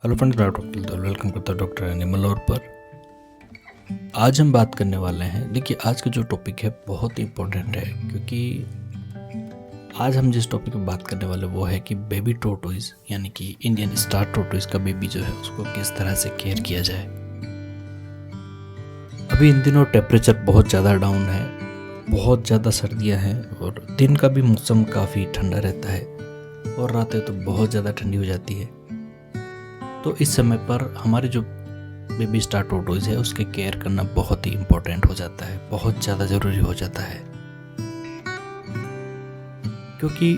Hello friends, doctor welcome करता हूँ doctor animal और पर। आज हम बात करने वाले हैं। देखिए, आज का जो टॉपिक है बहुत ही इम्पोर्टेंट है, क्योंकि आज हम जिस टॉपिक पे बात करने वाले वो है कि बेबी टोटोइज यानी कि इंडियन स्टार टोटोइज का बेबी जो है उसको किस तरह से केयर किया जाए। अभी इन दिनों टेम्परेचर बहुत ज़्यादा डाउन है, बहुत ज़्यादा सर्दियाँ हैं और दिन का भी मौसम काफ़ी ठंडा रहता है और रातें तो बहुत ज़्यादा ठंडी हो जाती है। तो इस समय पर हमारे जो बेबी स्टार टोटोइज है उसके केयर करना बहुत ही इम्पोर्टेंट हो जाता है, बहुत ज़्यादा ज़रूरी हो जाता है, क्योंकि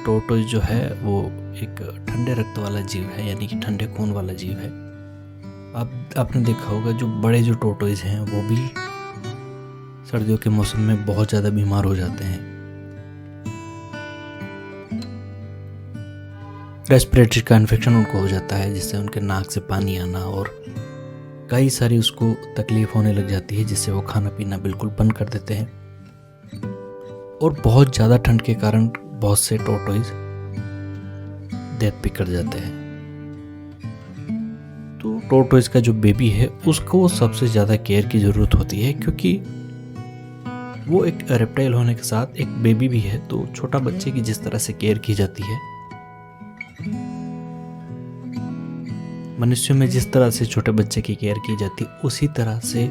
टोटोइज जो है वो एक ठंडे रक्त वाला जीव है, यानी कि ठंडे खून वाला जीव है। आपने देखा होगा जो बड़े जो टोटोइज हैं वो भी सर्दियों के मौसम में बहुत ज़्यादा बीमार हो जाते हैं। रेस्पिरेटरी का इन्फेक्शन उनको हो जाता है, जिससे उनके नाक से पानी आना और कई सारी उसको तकलीफ होने लग जाती है, जिससे वो खाना पीना बिल्कुल बंद कर देते हैं। और बहुत ज़्यादा ठंड के कारण बहुत से टोटोइज डेथ भी कर जाते हैं। तो टोटोइज का जो बेबी है उसको सबसे ज़्यादा केयर की ज़रूरत होती है, क्योंकि वो एक रेप्टाइल होने के साथ एक बेबी भी है। तो छोटा बच्चे की जिस तरह से केयर की जाती है, मनुष्यों में जिस तरह से छोटे बच्चे की केयर की जाती है, उसी तरह से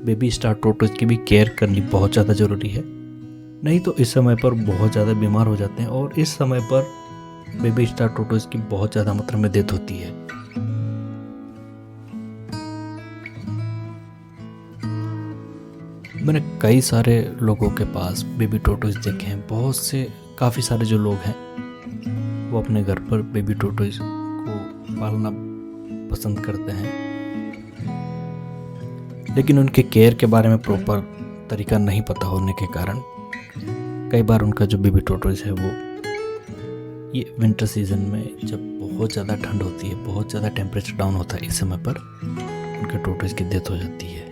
बेबी स्टार टोटोइज की भी केयर करनी बहुत ज़्यादा ज़रूरी है। नहीं तो इस समय पर बहुत ज़्यादा बीमार हो जाते हैं और इस समय पर बेबी स्टार टोटोइज की बहुत ज़्यादा मात्रा में डेथ होती है। मैंने कई सारे लोगों के पास बेबी टोटोइज देखे हैं। बहुत से काफ़ी सारे जो लोग हैं वो अपने घर पर बेबी टोटोइज को पालना पसंद करते हैं, लेकिन उनके केयर के बारे में प्रॉपर तरीका नहीं पता होने के कारण कई बार उनका जो बेबी टोटोइज है वो ये विंटर सीजन में, जब बहुत ज़्यादा ठंड होती है, बहुत ज़्यादा टेम्परेचर डाउन होता है, इस समय पर उनके टोटोइज की डेथ हो जाती है।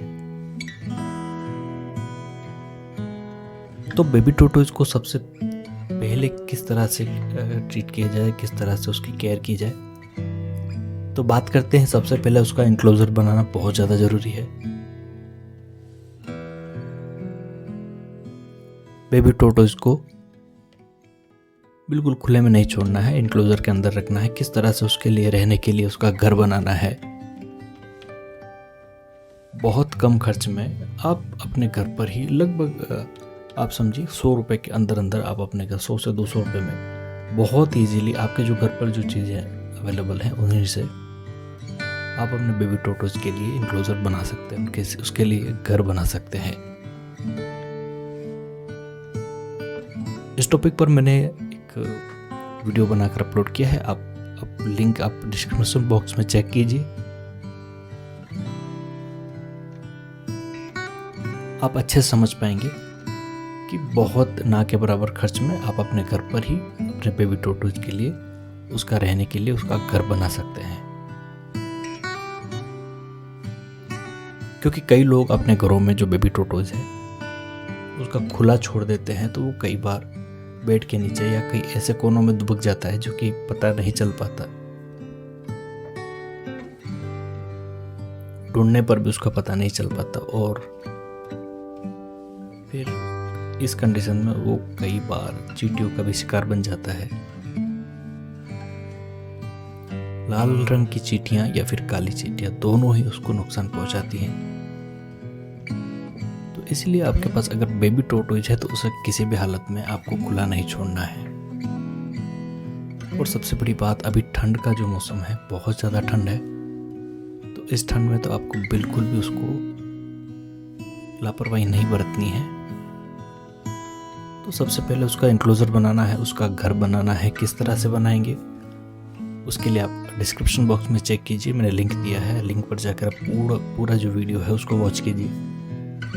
तो बेबी टोटोइज को सबसे पहले किस तरह से ट्रीट किया जाए, किस तरह से उसकी केयर की जाए, तो बात करते हैं। सबसे पहले उसका इंक्लोजर बनाना बहुत ज़्यादा ज़रूरी है। बेबी टोटोइज को बिल्कुल खुले में नहीं छोड़ना है, इंक्लोजर के अंदर रखना है। किस तरह से उसके लिए रहने के लिए उसका घर बनाना है। बहुत कम खर्च में आप अपने घर पर ही लगभग आप समझिए 100 रुपये के अंदर अंदर आप अपने घर 100 से 200 रुपये में बहुत ईजीली आपके जो घर पर जो चीज़ें अवेलेबल हैं उन्हीं से आप अपने बेबी टोटोइज के लिए इंक्लोजर बना सकते हैं, उसके लिए घर बना सकते हैं। इस टॉपिक पर मैंने एक वीडियो बनाकर अपलोड किया है। आप लिंक आप डिस्क्रिप्शन बॉक्स में चेक कीजिए। आप अच्छे से समझ पाएंगे कि बहुत ना के बराबर खर्च में आप अपने घर पर ही अपने बेबी टोटोइज के लिए, उसका रहने के लिए उसका घर बना सकते हैं। क्योंकि कई लोग अपने घरों में जो बेबी टोटोइज है उसका खुला छोड़ देते हैं, तो वो कई बार बेड के नीचे या कई ऐसे कोनों में दुबक जाता है जो कि पता नहीं चल पाता। ढूंढने पर भी उसका पता नहीं चल पाता और फिर इस कंडीशन में वो कई बार चींटियों का भी शिकार बन जाता है। लाल रंग की चींटियां या फिर काली चींटियां दोनों ही उसको नुकसान पहुंचाती हैं। तो इसलिए आपके पास अगर बेबी टोटोइज है तो उसे किसी भी हालत में आपको खुला नहीं छोड़ना है। और सबसे बड़ी बात, अभी ठंड का जो मौसम है बहुत ज़्यादा ठंड है, तो इस ठंड में तो आपको बिल्कुल भी उसको लापरवाही नहीं बरतनी है। तो सबसे पहले उसका इंक्लोजर बनाना है, उसका घर बनाना है। किस तरह से बनाएंगे उसके लिए आप डिस्क्रिप्शन बॉक्स में चेक कीजिए, मैंने लिंक दिया है। लिंक पर जाकर आप पूरा जो वीडियो है उसको वॉच कीजिए,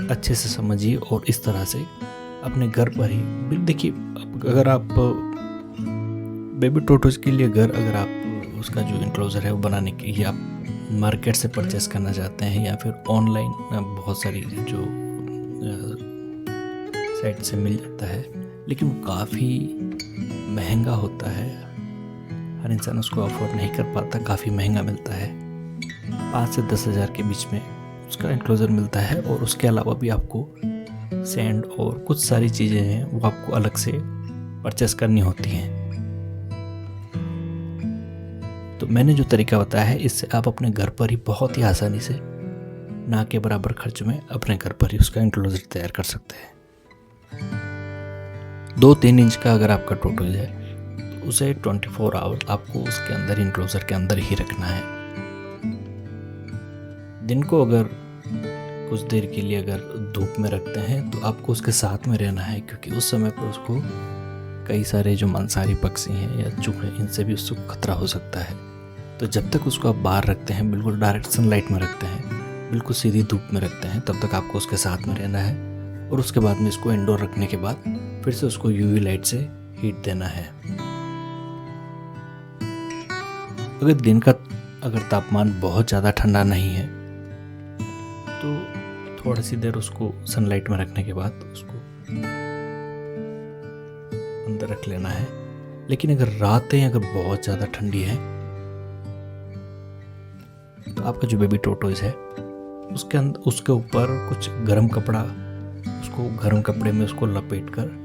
अच्छे से समझिए और इस तरह से अपने घर पर ही देखिए। अगर आप बेबी टोटोइज के लिए घर, अगर आप उसका जो इंक्लोजर है वो बनाने के लिए आप मार्केट से परचेस करना चाहते हैं या फिर ऑनलाइन बहुत सारी जो साइट से मिल जाता है, लेकिन वो काफ़ी महंगा होता है। हर इंसान उसको अफोर्ड नहीं कर पाता, काफ़ी महंगा मिलता है। 5 से 10 हज़ार के बीच में उसका एंक्लोज़र मिलता है। और उसके अलावा भी आपको सैंड और कुछ सारी चीज़ें हैं वो आपको अलग से परचेस करनी होती हैं। तो मैंने जो तरीका बताया है, इससे आप अपने घर पर ही बहुत ही आसानी से ना के बराबर खर्च में अपने घर पर ही उसका एंक्लोज़र तैयार कर सकते हैं। 2-3 इंच का अगर आपका टोटल है तो उसे 24 आवर आपको उसके अंदर, एंक्लोज़र के अंदर ही रखना है। दिन को अगर कुछ देर के लिए अगर धूप में रखते हैं तो आपको उसके साथ में रहना है, क्योंकि उस समय पर उसको कई सारे जो मांसाहारी पक्षी हैं या चूहे, इनसे भी उसको खतरा हो सकता है। तो जब तक उसको आप बाहर रखते हैं, बिल्कुल डायरेक्ट सनलाइट में रखते हैं, बिल्कुल सीधी धूप में रखते हैं, तब तक आपको उसके साथ में रहना है। और उसके बाद में इसको इंडोर रखने के बाद फिर से उसको यूवी लाइट से हीट देना है। अगर दिन का तापमान बहुत ज़्यादा ठंडा नहीं है तो थोड़ी सी देर उसको सनलाइट में रखने के बाद उसको अंदर रख लेना है। लेकिन अगर रातें अगर बहुत ज़्यादा ठंडी है तो आपका जो बेबी टोटोइज है उसके ऊपर कुछ गर्म कपड़ा, उसको गर्म कपड़े में उसको लपेट कर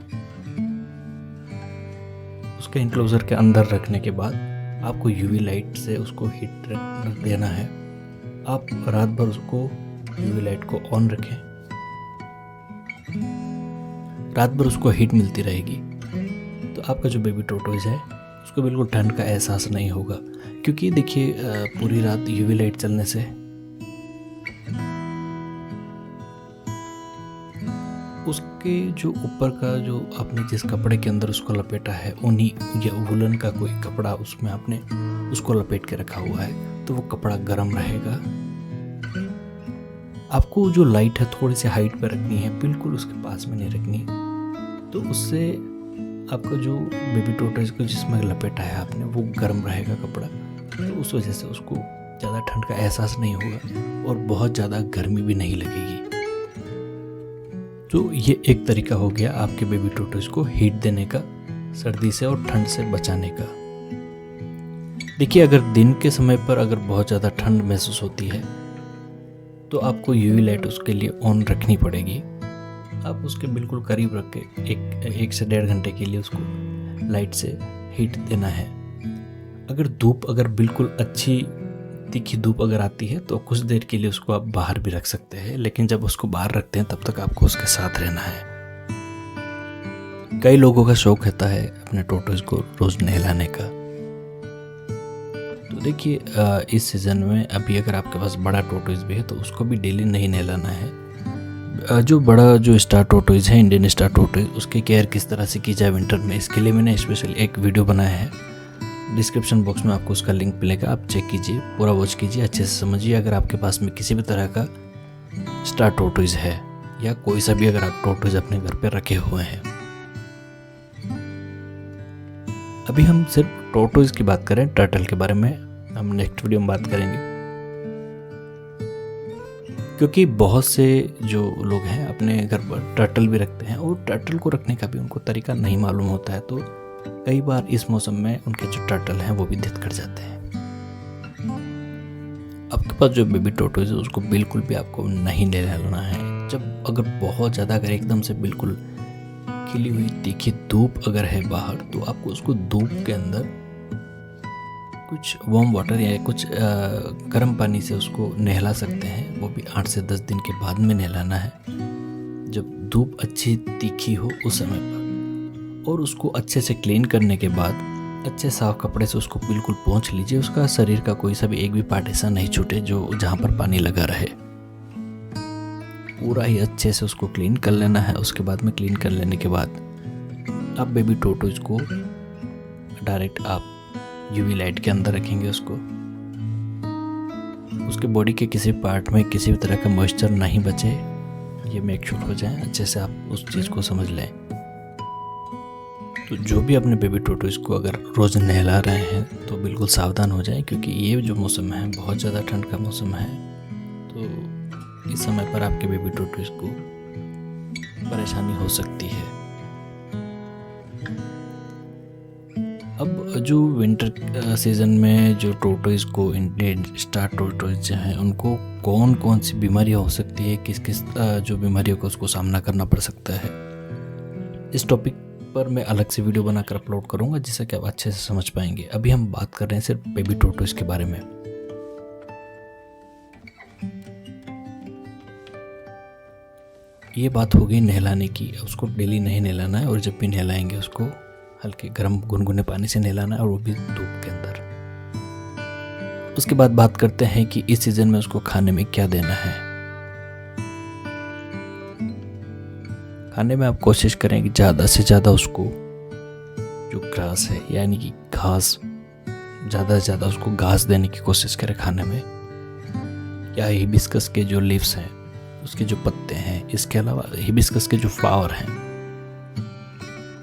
उसके एंक्लोजर के अंदर रखने के बाद आपको यूवी लाइट से उसको हीट रख देना है। आप रात भर उसको यूवी लाइट को ऑन रखें, रात भर उसको हीट मिलती रहेगी तो आपका जो बेबी टोटोइज है उसको बिल्कुल ठंड का एहसास नहीं होगा। क्योंकि देखिए पूरी रात यूवी लाइट चलने से उसके जो ऊपर का जो आपने जिस कपड़े के अंदर उसको लपेटा है, ऊनी या वुलन का कोई कपड़ा उसमें आपने उसको लपेट के रखा हुआ है, तो वो कपड़ा गर्म रहेगा। आपको जो लाइट है थोड़ी सी हाइट पर रखनी है, बिल्कुल उसके पास में नहीं रखनी, तो उससे आपका जो बेबी टोटोइज को जिसमें लपेटा है आपने वो गर्म रहेगा कपड़ा, तो उस वजह से उसको ज़्यादा ठंड का एहसास नहीं होगा और बहुत ज़्यादा गर्मी भी नहीं लगेगी। तो ये एक तरीका हो गया आपके बेबी टोटोइज को हीट देने का, सर्दी से और ठंड से बचाने का। देखिए अगर दिन के समय पर अगर बहुत ज़्यादा ठंड महसूस होती है तो आपको यूवी लाइट उसके लिए ऑन रखनी पड़ेगी। आप उसके बिल्कुल करीब रख के एक से 1.5 घंटे के लिए उसको लाइट से हीट देना है। अगर धूप अगर बिल्कुल अच्छी तीखी धूप अगर आती है तो कुछ देर के लिए उसको आप बाहर भी रख सकते हैं, लेकिन जब उसको बाहर रखते हैं तब तक आपको उसके साथ रहना है। कई लोगों का शौक रहता है अपने टोटोइज को रोज नहलाने का। तो देखिए इस सीज़न में अभी अगर आपके पास बड़ा टोटोइज भी है तो उसको भी डेली नहीं नहलाना है। जो बड़ा जो स्टार टोटोइज है, इंडियन स्टार टोटोइज, उसकी केयर किस तरह से की जाए विंटर में, इसके लिए मैंने स्पेशल एक वीडियो बनाया है। डिस्क्रिप्शन बॉक्स में आपको उसका लिंक मिलेगा, आप चेक कीजिए, पूरा वॉच कीजिए, अच्छे से समझिए। अगर आपके पास में किसी भी तरह का स्टार टोटोइज है या कोई सा भी अगर आप टोटोइज अपने घर पे रखे हुए हैं। अभी हम सिर्फ टोटोइज की बात करें, टर्टल के बारे में हम नेक्स्ट वीडियो में बात करेंगे। क्योंकि बहुत से जो लोग हैं अपने घर पर टर्टल भी रखते हैं और टर्टल को रखने का भी उनको तरीका नहीं मालूम होता है, तो कई बार इस मौसम में उनके जो टर्टल हैं वो भी डेथ कर जाते हैं। आपके पास जो बेबी टोटोइज है उसको बिल्कुल भी आपको नहीं नहलाना है। जब अगर बहुत ज़्यादा अगर एकदम से बिल्कुल खिली हुई तीखी धूप अगर है बाहर, तो आपको उसको धूप के अंदर कुछ वार्म वाटर या कुछ गर्म पानी से उसको नहला सकते हैं। वो भी 8 से 10 दिन के बाद में नहलाना है, जब धूप अच्छी तीखी हो उस समय पर। और उसको अच्छे से क्लीन करने के बाद अच्छे साफ कपड़े से उसको बिल्कुल पोंछ लीजिए। उसका शरीर का कोई सा भी एक भी पार्ट ऐसा नहीं छूटे जो जहाँ पर पानी लगा रहे, पूरा ही अच्छे से उसको क्लीन कर लेना है। उसके बाद में क्लीन कर लेने के बाद आप बेबी टोटोइज को डायरेक्ट आप यूवी लाइट के अंदर रखेंगे। उसके बॉडी के किसी पार्ट में किसी भी तरह का मॉइस्चर नहीं बचे, ये मेक श्योर हो जाए, अच्छे से आप उस चीज़ को समझ लें। तो जो भी अपने बेबी टोटोइज को अगर रोज़ नहला रहे हैं तो बिल्कुल सावधान हो जाएं, क्योंकि ये जो मौसम है बहुत ज़्यादा ठंड का मौसम है। तो इस समय पर आपके बेबी टोटोइज को परेशानी हो सकती है। अब जो विंटर सीज़न में जो टोर्टोइज को, इंडियन स्टार टोर्टोइज जो हैं, उनको कौन कौन सी बीमारियां हो सकती है, किस किस जो बीमारियों का उसको सामना करना पड़ सकता है, इस टॉपिक पर मैं अलग से वीडियो बनाकर अपलोड करूंगा, जिससे कि आप अच्छे से समझ पाएंगे। अभी हम बात कर रहे हैं सिर्फ बेबी टोर्टोइज के बारे में। ये बात हो गई नहलाने की। उसको डेली नहीं नहलाना है, और जब भी नहलाएंगे उसको हल्के गर्म गुनगुने पानी से नहलाना है, और वो भी धूप के अंदर। उसके बाद बात करते हैं कि इस सीजन में उसको खाने में क्या देना है। खाने में आप कोशिश करें कि ज़्यादा से ज़्यादा उसको जो ग्रास है, यानी कि घास, ज़्यादा से ज़्यादा उसको घास देने की कोशिश करें खाने में, या हिबिस्कस के जो लीव्स हैं, उसके जो पत्ते हैं। इसके अलावा हिबिस्कस के जो फ्लावर हैं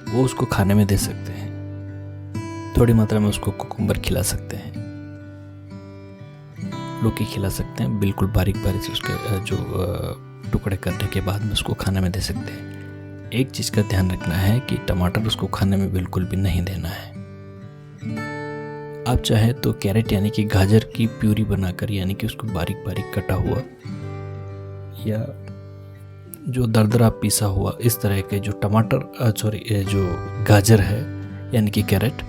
वो उसको खाने में दे सकते हैं। थोड़ी मात्रा में उसको कुकुम्बर खिला सकते हैं, लौकी खिला सकते हैं, बिल्कुल बारीक बारीक से उसके जो टुकड़े करने के बाद में उसको खाने में दे सकते हैं। एक चीज़ का ध्यान रखना है कि टमाटर उसको खाने में बिल्कुल भी नहीं देना है। आप चाहे तो कैरेट यानी कि गाजर की प्यूरी बनाकर, यानी कि उसको बारीक बारीक कटा हुआ या जो दरदरा पीसा हुआ, इस तरह के जो टमाटर जो गाजर है यानी कि कैरेट,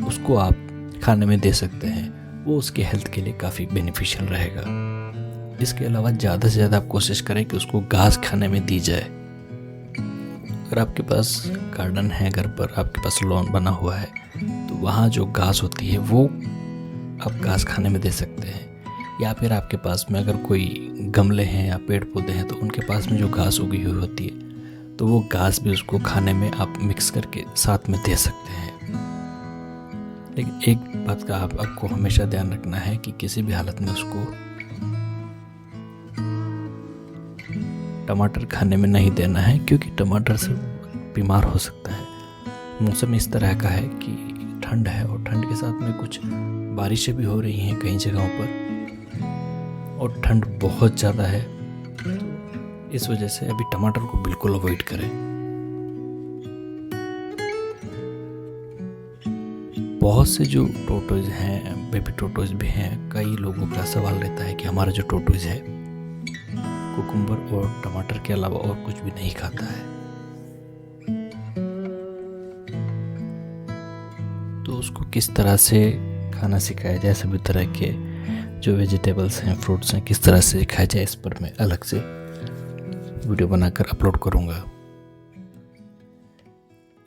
उसको आप खाने में दे सकते हैं। वो उसके हेल्थ के लिए काफ़ी बेनिफिशियल रहेगा। इसके अलावा ज़्यादा से ज़्यादा आप कोशिश करें कि उसको घास खाने में दी जाए। अगर आपके पास गार्डन है, घर पर आपके पास लॉन बना हुआ है, तो वहाँ जो घास होती है वो आप घास खाने में दे सकते हैं। या फिर आपके पास में अगर कोई गमले हैं या पेड़ पौधे हैं, तो उनके पास में जो घास उगी हुई होती है, तो वो घास भी उसको खाने में आप मिक्स करके साथ में दे सकते हैं। लेकिन एक बात का आपको हमेशा ध्यान रखना है कि किसी भी हालत में उसको टमाटर खाने में नहीं देना है, क्योंकि टमाटर से बीमार हो सकता है। मौसम इस तरह का है कि ठंड है, और ठंड के साथ में कुछ बारिशें भी हो रही हैं कई जगहों पर, और ठंड बहुत ज़्यादा है। इस वजह से अभी टमाटर को बिल्कुल अवॉइड करें। बहुत से जो टोर्टोइज हैं, बेबी टोर्टोइज भी हैं, कई लोगों का सवाल रहता है कि हमारा जो टोर्टोइज है कुकुम्बर और टमाटर के अलावा और कुछ भी नहीं खाता है, तो उसको किस तरह से खाना सिखाया जाए, सभी तरह के जो वेजिटेबल्स हैं, फ्रूट्स हैं, किस तरह से खाया जाए, इस पर मैं अलग से वीडियो बनाकर अपलोड करूँगा।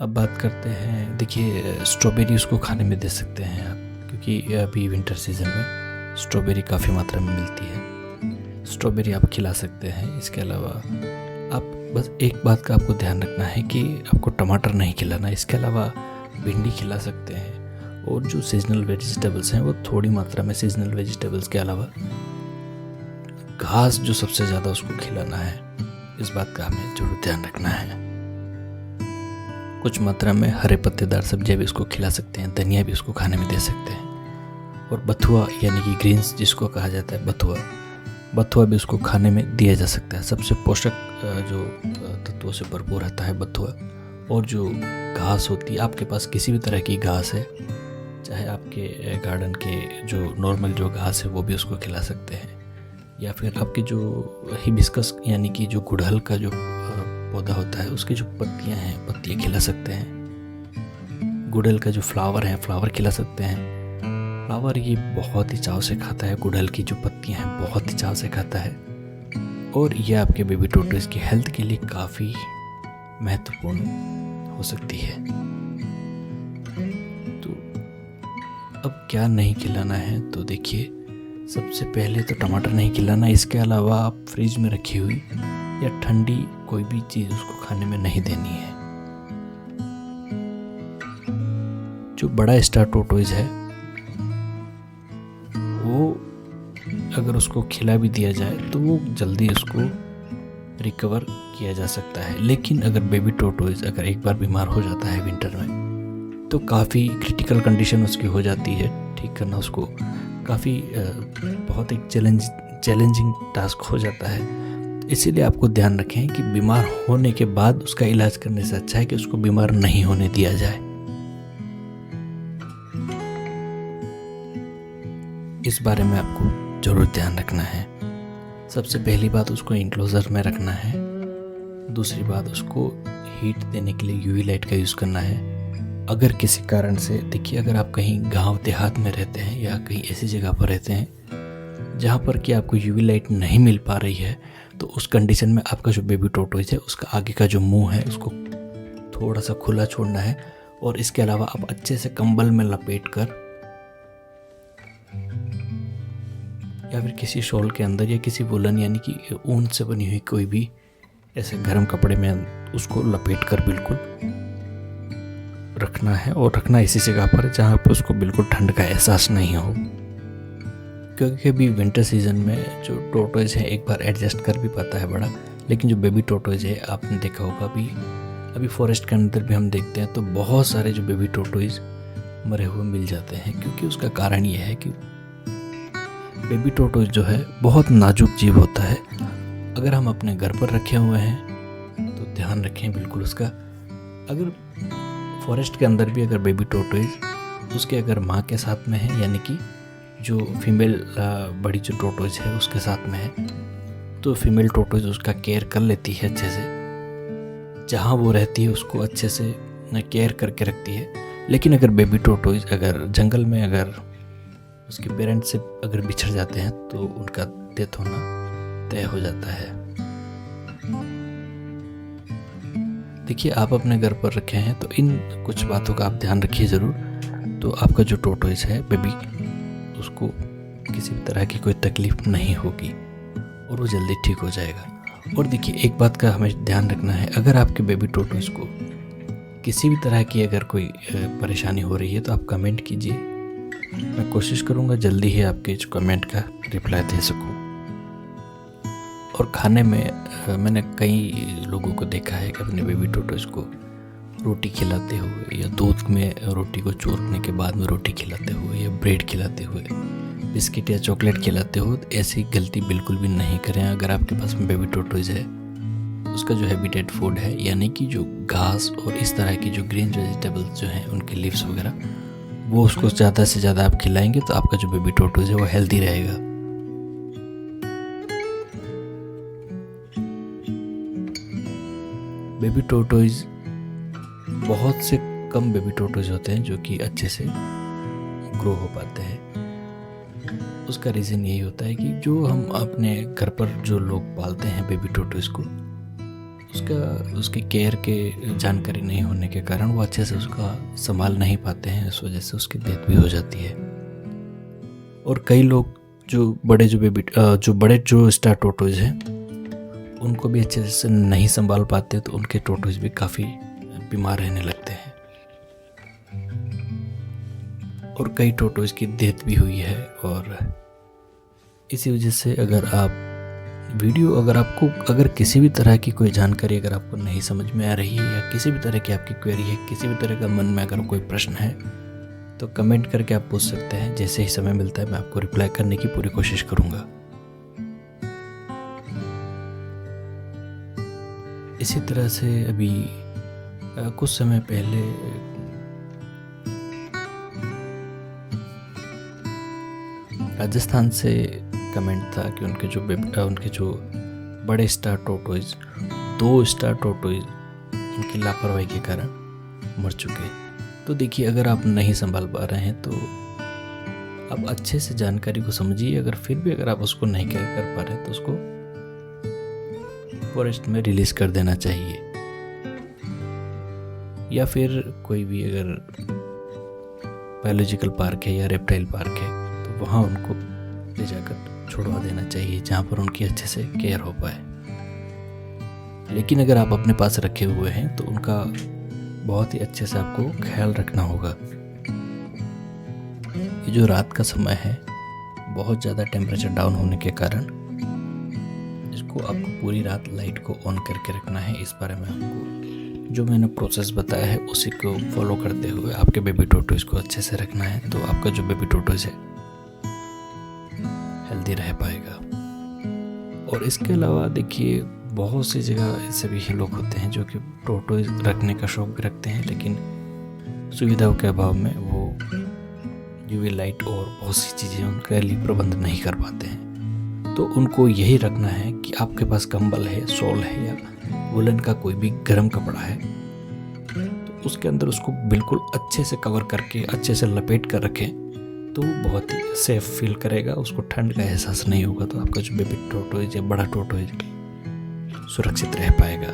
अब बात करते हैं, देखिए स्ट्रॉबेरी उसको खाने में दे सकते हैं आप, क्योंकि अभी विंटर सीजन में स्ट्रॉबेरी काफ़ी मात्रा में मिलती है। स्ट्रॉबेरी आप खिला सकते हैं। इसके अलावा आप बस एक बात का आपको ध्यान रखना है कि आपको टमाटर नहीं खिलाना। इसके अलावा भिंडी खिला सकते हैं, और जो सीजनल वेजिटेबल्स हैं वो थोड़ी मात्रा में, सीजनल वेजिटेबल्स के अलावा घास जो सबसे ज़्यादा उसको खिलाना है, इस बात का हमें जरूर ध्यान रखना है। कुछ मात्रा में हरे पत्तेदार सब्जियां भी उसको खिला सकते हैं, धनिया भी उसको खाने में दे सकते हैं, और बथुआ यानी कि ग्रीन्स जिसको कहा जाता है, बथुआ भी उसको खाने में दिया जा सकता है। सबसे पोषक जो तत्वों से भरपूर रहता है बथुआ। और जो घास होती है, आपके पास किसी भी तरह की घास है, चाहे आपके गार्डन के जो नॉर्मल जो घास है वो भी उसको खिला सकते हैं, या फिर आपके जो हिबिस्कस यानी कि जो गुड़हल का जो पौधा होता है, उसकी जो पत्तियां हैं, पत्तियां खिला सकते हैं। गुड़हल का जो फ्लावर है, फ्लावर खिला सकते हैं। फ्लावर ये बहुत ही चाव से खाता है, गुड़हल की जो पत्तियां हैं बहुत ही चाव से खाता है, और ये आपके बेबी टोर्टोइज की हेल्थ के लिए काफ़ी महत्वपूर्ण हो सकती है। तो अब क्या नहीं खिलाना है, तो देखिए सबसे पहले तो टमाटर नहीं खिलाना। इसके अलावा आप फ्रिज में रखी हुई या ठंडी कोई भी चीज़ उसको खाने में नहीं देनी है। जो बड़ा स्टार टोर्टोइज है वो अगर उसको खिला भी दिया जाए तो वो जल्दी उसको रिकवर किया जा सकता है। लेकिन अगर बेबी टोर्टोइज अगर एक बार बीमार हो जाता है विंटर में, तो काफ़ी क्रिटिकल कंडीशन उसकी हो जाती है। ठीक करना उसको काफ़ी बहुत एक चैलेंजिंग टास्क हो जाता है। इसीलिए आपको ध्यान रखें कि बीमार होने के बाद उसका इलाज करने से अच्छा है कि उसको बीमार नहीं होने दिया जाए। इस बारे में आपको ज़रूर ध्यान रखना है। सबसे पहली बात, उसको इंक्लोजर में रखना है। दूसरी बात, उसको हीट देने के लिए यूवी लाइट का यूज़ करना है। अगर किसी कारण से, देखिए, अगर आप कहीं गांव देहात में रहते हैं या कहीं ऐसी जगह पर रहते हैं जहां पर कि आपको यूवी लाइट नहीं मिल पा रही है, तो उस कंडीशन में आपका जो बेबी टॉर्टोइज है उसका आगे का जो मुंह है उसको थोड़ा सा खुला छोड़ना है। और इसके अलावा आप अच्छे से कंबल में लपेट कर या फिर किसी शॉल के अंदर या किसी वुलन यानी कि ऊन से बनी हुई कोई भी ऐसे गर्म कपड़े में उसको लपेट कर बिल्कुल रखना है। और रखना ऐसी जगह पर जहाँ पर उसको बिल्कुल ठंड का एहसास नहीं हो, क्योंकि अभी विंटर सीजन में जो टॉर्टोइज है एक बार एडजस्ट कर भी पाता है बड़ा, लेकिन जो बेबी टॉर्टोइज है आपने देखा होगा अभी फॉरेस्ट के अंदर भी हम देखते हैं तो बहुत सारे जो बेबी टॉर्टोइज मरे हुए मिल जाते हैं। क्योंकि उसका कारण ये है कि बेबी टॉर्टोइज जो है बहुत नाजुक जीव होता है। अगर हम अपने घर पर रखे हुए हैं तो ध्यान रखें बिल्कुल उसका। अगर फॉरेस्ट के अंदर भी अगर बेबी टॉर्टोइज उसके अगर माँ के साथ में है, यानी कि जो फीमेल बड़ी जो टॉर्टोइज है उसके साथ में है, तो फीमेल टॉर्टोइज उसका केयर कर लेती है अच्छे से। जहाँ वो रहती है उसको अच्छे से केयर करके रखती है। लेकिन अगर बेबी टॉर्टोइज अगर जंगल में अगर उसके पेरेंट्स से अगर बिछड़ जाते हैं तो उनका डेथ होना तय हो जाता है। देखिए, आप अपने घर पर रखे हैं तो इन कुछ बातों का आप ध्यान रखिए ज़रूर। तो आपका जो टॉर्टोइज है बेबी, उसको किसी भी तरह की कोई तकलीफ नहीं होगी और वो जल्दी ठीक हो जाएगा। और देखिए, एक बात का हमें ध्यान रखना है, अगर आपके बेबी टॉर्टोइज को किसी भी तरह की अगर कोई परेशानी हो रही है तो आप कमेंट कीजिए। मैं कोशिश करूँगा जल्दी ही आपके इस कमेंट का रिप्लाई दे सकूँ। और खाने में मैंने कई लोगों को देखा है कि अपने बेबी टॉर्टोइज को रोटी खिलाते हुए या दूध में रोटी को चूरने के बाद में रोटी खिलाते हुए या ब्रेड खिलाते हुए, बिस्किट या चॉकलेट खिलाते हो, ऐसी गलती बिल्कुल भी नहीं करें। अगर आपके पास में बेबी टॉर्टोइज है, उसका जो हैबिटेट फूड है यानी कि जो घास और इस तरह की जो ग्रीन वेजिटेबल्स जो हैं उनके लीव्स वगैरह, वो उसको ज़्यादा से ज़्यादा आप खिलाएंगे तो आपका जो बेबी टॉर्टोइज है वो हेल्दी रहेगा। बेबी टॉर्टोइज, बहुत से कम बेबी टॉर्टोइज होते हैं जो कि अच्छे से ग्रो हो पाते हैं। उसका रीज़न यही होता है कि जो हम अपने घर पर जो लोग पालते हैं बेबी टॉर्टोइज को, उसके केयर के जानकारी नहीं होने के कारण वो अच्छे से उसका संभाल नहीं पाते हैं। इस वजह से उसकी डेथ भी हो जाती है। और कई लोग जो बड़े जो स्टार टॉर्टोइज हैं उनको भी अच्छे से नहीं संभाल पाते, तो उनके टॉर्टोइज भी काफ़ी बीमार रहने लगते हैं। और कई टॉर्टोइज की डेथ भी हुई है। और इसी वजह से अगर किसी भी तरह की कोई जानकारी अगर आपको नहीं समझ में आ रही है या किसी भी तरह की आपकी क्वेरी है, किसी भी तरह का मन में अगर कोई प्रश्न है, तो कमेंट करके आप पूछ सकते हैं। जैसे ही समय मिलता है मैं आपको रिप्लाई करने की पूरी कोशिश करूँगा। इसी तरह से अभी कुछ समय पहले राजस्थान से कमेंट था कि उनके जो बड़े स्टार टॉर्टोइज, 2 स्टार टॉर्टोइज उनकी लापरवाही के कारण मर चुके। तो देखिए, अगर आप नहीं संभाल पा रहे हैं तो आप अच्छे से जानकारी को समझिए। अगर फिर भी अगर आप उसको नहीं केयर कर पा रहे हैं तो उसको फॉरेस्ट में रिलीज कर देना चाहिए। या फिर कोई भी अगर बायोलॉजिकल पार्क है या रेप्टाइल पार्क है तो वहाँ उनको ले जाकर छुड़वा देना चाहिए, जहाँ पर उनकी अच्छे से केयर हो पाए। लेकिन अगर आप अपने पास रखे हुए हैं तो उनका बहुत ही अच्छे से आपको ख्याल रखना होगा। ये जो रात का समय है, बहुत ज़्यादा टेम्परेचर डाउन होने के कारण इसको आपको पूरी रात लाइट को ऑन करके रखना है। इस बारे में आपको जो मैंने प्रोसेस बताया है उसी को फॉलो करते हुए आपके बेबी टॉर्टोइज को अच्छे से रखना है, तो आपका जो बेबी टॉर्टोइज है हेल्दी रह पाएगा। और इसके अलावा देखिए, बहुत सी जगह ऐसे भी लोग होते हैं जो कि टॉर्टोइज रखने का शौक भी रखते हैं, लेकिन सुविधाओं के अभाव में वो यूवी लाइट और बहुत सी चीज़ें उनके लिए प्रबंध नहीं कर पाते हैं। तो उनको यही रखना है कि आपके पास कंबल है, शॉल है या वुलन का कोई भी गर्म कपड़ा है, तो उसके अंदर उसको बिल्कुल अच्छे से कवर करके अच्छे से लपेट कर रखें, तो बहुत ही सेफ फील करेगा, उसको ठंड का एहसास नहीं होगा। तो आपका जो बेबी टोरटोइज या बड़ा टोरटोइज सुरक्षित रह पाएगा।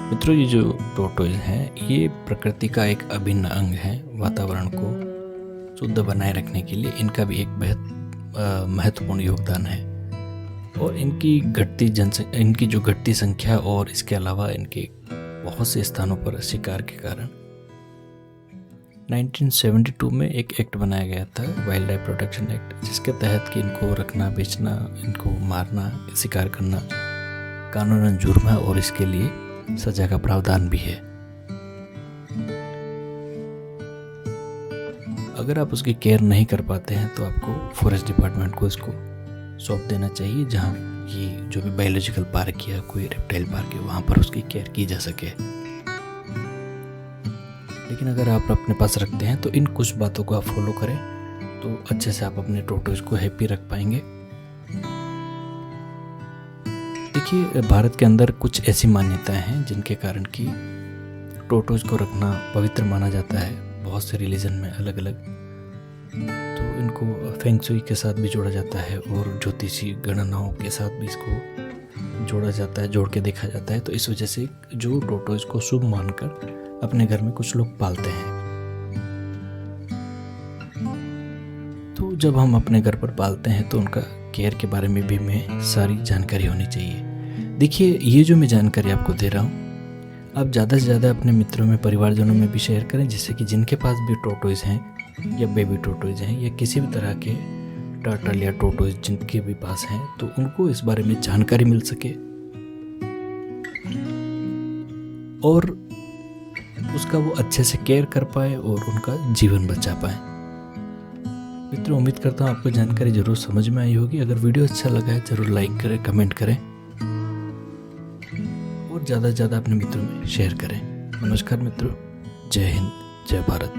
मित्रों, ये जो टोरटोइज हैं ये प्रकृति का एक अभिन्न अंग है। वातावरण को शुद्ध बनाए रखने के लिए इनका भी एक बेहद महत्वपूर्ण योगदान है। और इनकी जो घटती संख्या और इसके अलावा इनके बहुत से स्थानों पर शिकार के कारण 1972 में एक एक्ट बनाया गया था, वाइल्ड लाइफ प्रोटेक्शन एक्ट, जिसके तहत कि इनको रखना, बेचना, इनको मारना, शिकार करना कानूनन जुर्म है और इसके लिए सजा का प्रावधान भी है। अगर आप उसकी केयर नहीं कर पाते हैं तो आपको फॉरेस्ट डिपार्टमेंट को इसको सौंप देना चाहिए, जहाँ ये जो भी बायोलॉजिकल पार्क या कोई रेप्टाइल पार्क है वहाँ पर उसकी केयर की जा सके। लेकिन अगर आप अपने पास रखते हैं तो इन कुछ बातों को आप फॉलो करें तो अच्छे से आप अपने टोरटोइज को हैप्पी रख पाएंगे। देखिए, भारत के अंदर कुछ ऐसी मान्यताएं हैं जिनके कारण कि टोरटोइज को रखना पवित्र माना जाता है। बहुत से रिलीजन में अलग अलग, तो इनको फेंग शुई के साथ भी जोड़ा जाता है और ज्योतिषी गणनाओं के साथ भी इसको जोड़ा जाता है, जोड़ के देखा जाता है। तो इस वजह से जो टोरटोइज को शुभ मानकर अपने घर में कुछ लोग पालते हैं। तो जब हम अपने घर पर पालते हैं तो उनका केयर के बारे में भी हमें सारी जानकारी होनी चाहिए। देखिए, ये जो मैं जानकारी आपको दे रहा हूँ, आप ज़्यादा से ज़्यादा अपने मित्रों में, परिवारजनों में भी शेयर करें, जिससे कि जिनके पास भी टोरटोइज हैं या बेबी टोरटोइज हैं या किसी भी तरह के टर्टल या टोरटोइज जिनके भी पास हैं, तो उनको इस बारे में जानकारी मिल सके और उसका वो अच्छे से केयर कर पाए और उनका जीवन बचा पाए। मित्रों, उम्मीद करता हूँ आपको जानकारी जरूर समझ में आई होगी। अगर वीडियो अच्छा लगा है जरूर लाइक करें, कमेंट करें और ज़्यादा से ज़्यादा अपने मित्रों में शेयर करें। नमस्कार मित्रों, जय हिंद, जय भारत।